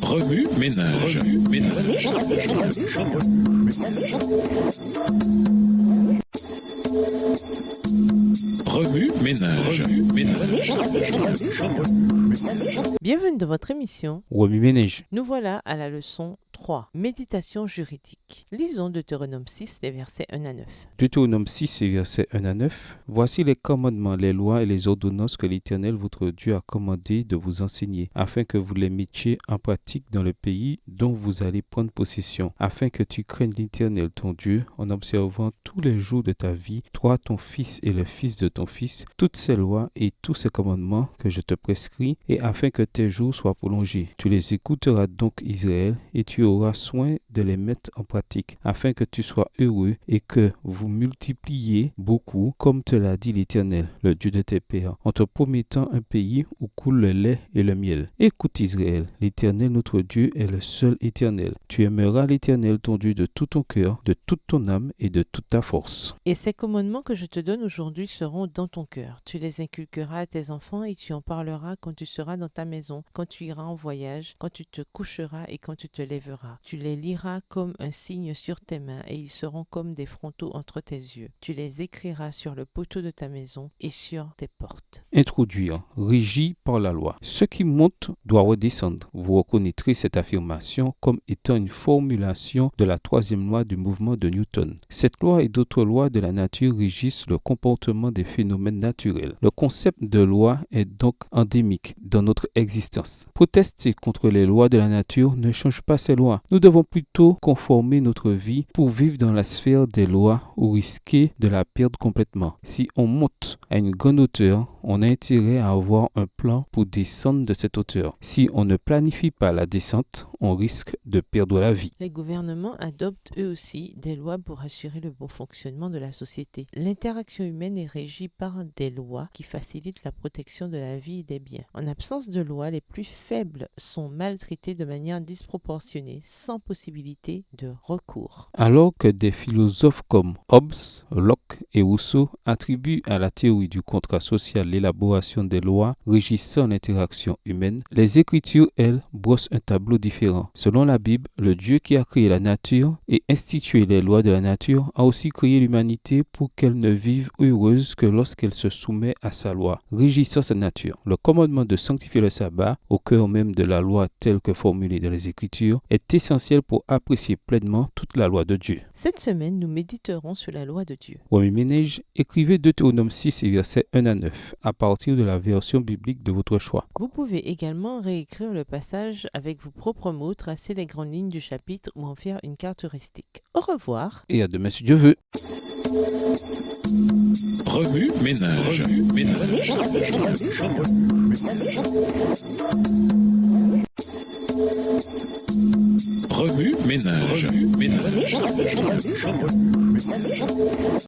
Remue ménage. Remue ménage. Bienvenue dans votre émission. Remue ménage. Nous voilà à la leçon 3, méditation juridique. Lisons Deutéronome 6, les versets 1 à 9. Deutéronome 6 et versets 1 à 9. Voici les commandements, les lois et les ordonnances que l'Éternel votre Dieu a commandé de vous enseigner, afin que vous les mettiez en pratique dans le pays dont vous allez prendre possession, afin que tu craignes l'Éternel ton Dieu en observant tous les jours de ta vie, toi, ton fils et le fils de ton fils, toutes ces lois et tous ces commandements que je te prescris, et afin que tes jours soient prolongés. Tu les écouteras donc, Israël, et tu auras soin de les mettre en pratique, afin que tu sois heureux et que vous multipliez beaucoup, comme te l'a dit l'Éternel, le Dieu de tes pères, en te promettant un pays où coule le lait et le miel. Écoute Israël, l'Éternel notre Dieu est le seul Éternel. Tu aimeras l'Éternel ton Dieu de tout ton cœur, de toute ton âme et de toute ta force. Et ces commandements que je te donne aujourd'hui seront dans ton cœur. Tu les inculqueras à tes enfants et tu en parleras quand tu seras dans ta maison, quand tu iras en voyage, quand tu te coucheras et quand tu te lèveras. Tu les liras comme un signe sur tes mains et ils seront comme des frontaux entre tes yeux. Tu les écriras sur le poteau de ta maison et sur tes portes. Introduire, régi par la loi. Ce qui monte doit redescendre. Vous reconnaîtrez cette affirmation comme étant une formulation de la troisième loi du mouvement de Newton. Cette loi et d'autres lois de la nature régissent le comportement des phénomènes naturels. Le concept de loi est donc endémique dans notre existence. Protester contre les lois de la nature ne change pas ces lois. Nous devons plutôt conformer notre vie pour vivre dans la sphère des lois ou risquer de la perdre complètement. Si on monte à une grande hauteur, on a intérêt à avoir un plan pour descendre de cette hauteur. Si on ne planifie pas la descente, on risque de perdre la vie. Les gouvernements adoptent eux aussi des lois pour assurer le bon fonctionnement de la société. L'interaction humaine est régie par des lois qui facilitent la protection de la vie et des biens. En absence de lois, les plus faibles sont maltraités de manière disproportionnée, sans possibilité de recours. Alors que des philosophes comme Hobbes, Locke et Rousseau attribuent à la théorie du contrat social l'élaboration des lois régissant l'interaction humaine, les Écritures, elles, brossent un tableau différent. Selon la Bible, le Dieu qui a créé la nature et institué les lois de la nature a aussi créé l'humanité pour qu'elle ne vive heureuse que lorsqu'elle se soumet à sa loi, régissant sa nature. Le commandement de sanctifier le sabbat, au cœur même de la loi telle que formulée dans les Écritures, est essentiel pour apprécier pleinement toute la loi de Dieu. Cette semaine, nous méditerons sur la loi de Dieu. Remue ménage, écrivez Deutéronome 6 et versets 1 à 9 à partir de la version biblique de votre choix. Vous pouvez également réécrire le passage avec vos propres mots, tracer les grandes lignes du chapitre ou en faire une caractéristique. Au revoir. Et à demain si Dieu veut. Remue ménage. Remue ménage.